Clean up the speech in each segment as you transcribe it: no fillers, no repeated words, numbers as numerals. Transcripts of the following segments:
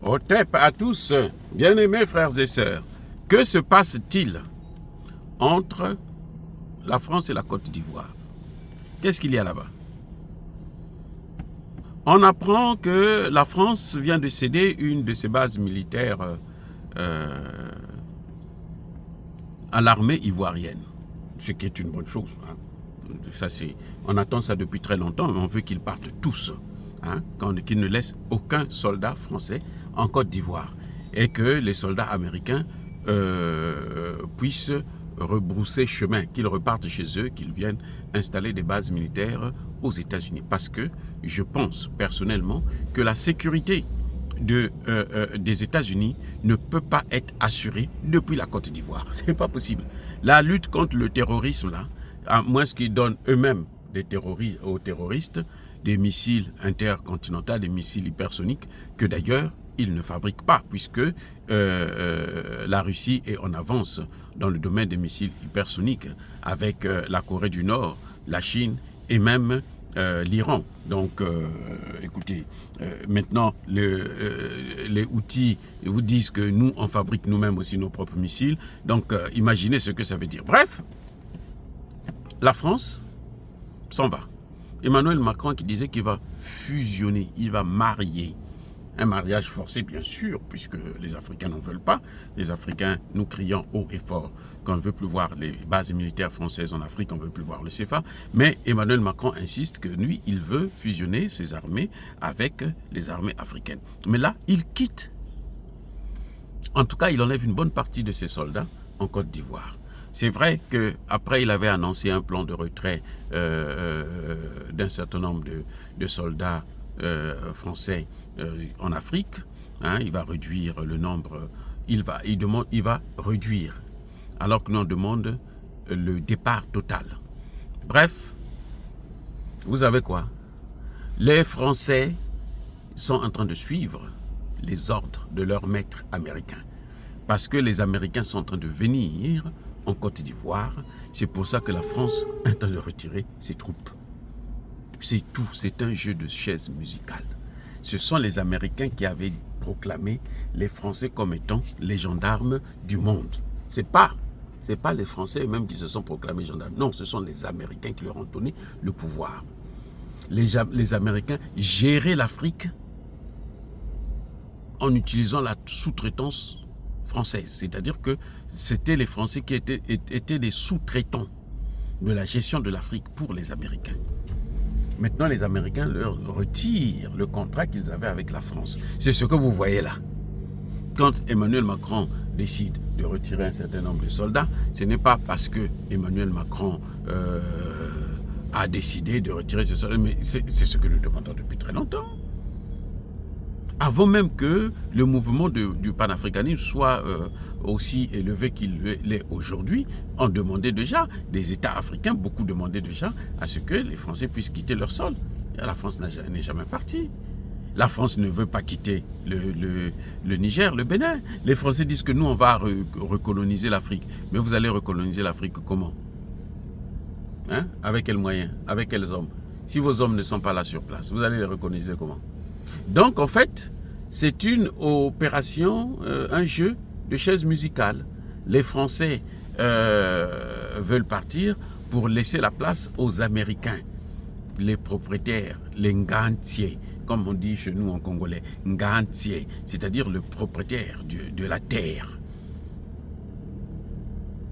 Otep à tous, bien-aimés frères et sœurs, que se passe-t-il entre la France et la Côte d'Ivoire? Qu'est-ce qu'il y a là-bas? On apprend que la France vient de céder une de ses bases militaires à l'armée ivoirienne, ce qui est une bonne chose. Hein. Ça, on attend ça depuis très longtemps, mais on veut qu'ils partent tous, hein, qu'ils ne laissent aucun soldat français en Côte d'Ivoire et que les soldats américains puissent rebrousser chemin, qu'ils repartent chez eux, qu'ils viennent installer des bases militaires aux États-Unis. Parce que je pense personnellement que la sécurité des États-Unis ne peut pas être assurée depuis la Côte d'Ivoire. Ce n'est pas possible. La lutte contre le terrorisme, là, à moins qu'ils donnent eux-mêmes aux terroristes des missiles intercontinentaux, des missiles hypersoniques, que d'ailleurs, ils ne fabriquent pas, puisque la Russie est en avance dans le domaine des missiles hypersoniques avec la Corée du Nord, la Chine et même l'Iran. Donc, écoutez, maintenant, les outils vous disent que nous, on fabrique nous-mêmes aussi nos propres missiles. Donc, imaginez ce que ça veut dire. Bref, la France s'en va. Emmanuel Macron qui disait qu'il va fusionner, il va marier. Un mariage forcé, bien sûr, puisque les Africains n'en veulent pas. Les Africains, nous crions haut et fort qu'on ne veut plus voir les bases militaires françaises en Afrique, on ne veut plus voir le CFA. Mais Emmanuel Macron insiste que lui, il veut fusionner ses armées avec les armées africaines. Mais là, il quitte. En tout cas, il enlève une bonne partie de ses soldats en Côte d'Ivoire. C'est vrai qu'après, il avait annoncé un plan de retrait d'un certain nombre de soldats français en Afrique. Hein, il va réduire le nombre, il va réduire, alors que l'on demande le départ total. Bref, vous savez quoi? Les Français sont en train de suivre les ordres de leurs maîtres américains. Parce que les Américains sont en train de venir en Côte d'Ivoire. C'est pour ça que la France est en train de retirer ses troupes. C'est tout, c'est un jeu de chaises musicales. Ce sont les Américains qui avaient proclamé les Français comme étant les gendarmes du monde. C'est pas les Français eux-mêmes qui se sont proclamés gendarmes. Non, ce sont les Américains qui leur ont donné le pouvoir. Les Américains géraient l'Afrique en utilisant la sous-traitance française. C'est-à-dire que c'était les Français qui étaient des sous-traitants de la gestion de l'Afrique pour les Américains. Maintenant, les Américains leur retirent le contrat qu'ils avaient avec la France. C'est ce que vous voyez là. Quand Emmanuel Macron décide de retirer un certain nombre de soldats, ce n'est pas parce que Emmanuel Macron a décidé de retirer ces soldats, mais c'est ce que nous demandons depuis très longtemps. Avant même que le mouvement du panafricanisme soit aussi élevé qu'il l'est aujourd'hui, on demandait déjà, des États africains, beaucoup demandaient déjà à ce que les Français puissent quitter leur sol. Et la France n'est jamais partie. La France ne veut pas quitter le Niger, le Bénin. Les Français disent que nous, on va recoloniser l'Afrique. Mais vous allez recoloniser l'Afrique comment? Hein? Avec quels moyens? Avec quels hommes? Si vos hommes ne sont pas là sur place, vous allez les recoloniser comment? Donc, en fait, c'est une opération, un jeu de chaises musicales. Les Français veulent partir pour laisser la place aux Américains, les propriétaires, les ngantiers, comme on dit chez nous en congolais, ngantier, c'est-à-dire le propriétaire de la terre.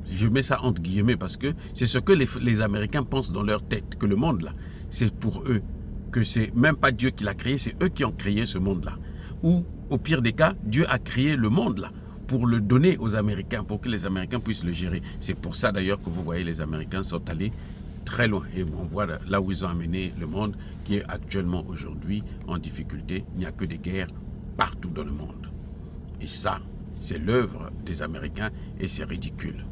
Je mets ça entre guillemets parce que c'est ce que les Américains pensent dans leur tête, que le monde là, c'est pour eux. Que c'est même pas Dieu qui l'a créé, c'est eux qui ont créé ce monde-là. Ou, au pire des cas, Dieu a créé le monde-là pour le donner aux Américains, pour que les Américains puissent le gérer. C'est pour ça d'ailleurs que vous voyez les Américains sont allés très loin. Et on voit là où ils ont amené le monde, qui est actuellement aujourd'hui en difficulté. Il n'y a que des guerres partout dans le monde. Et ça, c'est l'œuvre des Américains et c'est ridicule.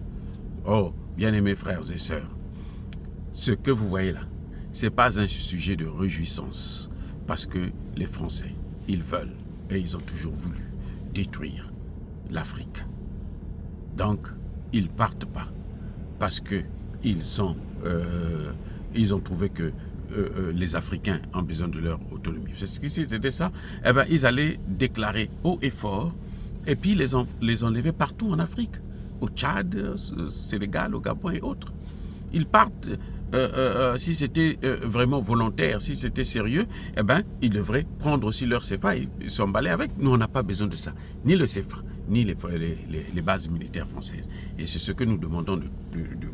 Oh, bien-aimés frères et sœurs, ce que vous voyez là, ce n'est pas un sujet de réjouissance parce que les Français, ils veulent et ils ont toujours voulu détruire l'Afrique. Donc, ils ne partent pas parce qu'ils ont trouvé que les Africains ont besoin de leur autonomie. C'est ce qui c'était ça. Eh ben, ils allaient déclarer haut et fort, et puis les enlever partout en Afrique, au Tchad, au Sénégal, au Gabon et autres. Ils partent, si c'était vraiment volontaire, si c'était sérieux, eh ben, ils devraient prendre aussi leur CFA et s'emballer avec. Nous, on n'a pas besoin de ça, ni le CFA, ni les bases militaires françaises. Et c'est ce que nous demandons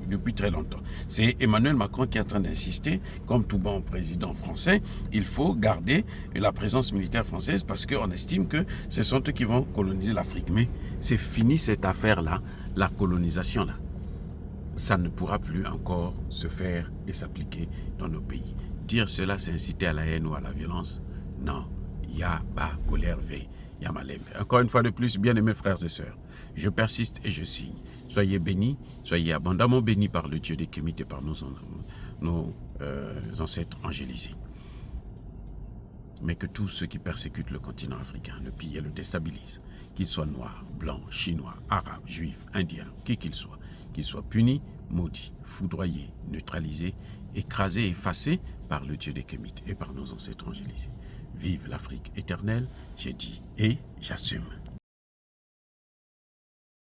depuis très longtemps. C'est Emmanuel Macron qui est en train d'insister, comme tout bon président français, il faut garder la présence militaire française parce qu'on estime que ce sont eux qui vont coloniser l'Afrique. Mais c'est fini cette affaire-là, la colonisation-là. Ça ne pourra plus encore se faire et s'appliquer dans nos pays. Dire cela, c'est inciter à la haine ou à la violence. Non, ya ba colère veille. Encore une fois de plus, bien-aimés frères et sœurs, je persiste et je signe. Soyez bénis, soyez abondamment bénis par le Dieu des Kémites et par nos ancêtres angélisés. Mais que tous ceux qui persécutent le continent africain, le pillent et le déstabilisent, qu'ils soient noirs, blancs, chinois, arabes, juifs, indiens, qui qu'ils soient punis, maudits, foudroyés, neutralisés, écrasés, effacés par le Dieu des Kémites et par nos ancêtres angélisés. Vive l'Afrique éternelle, j'ai dit et j'assume.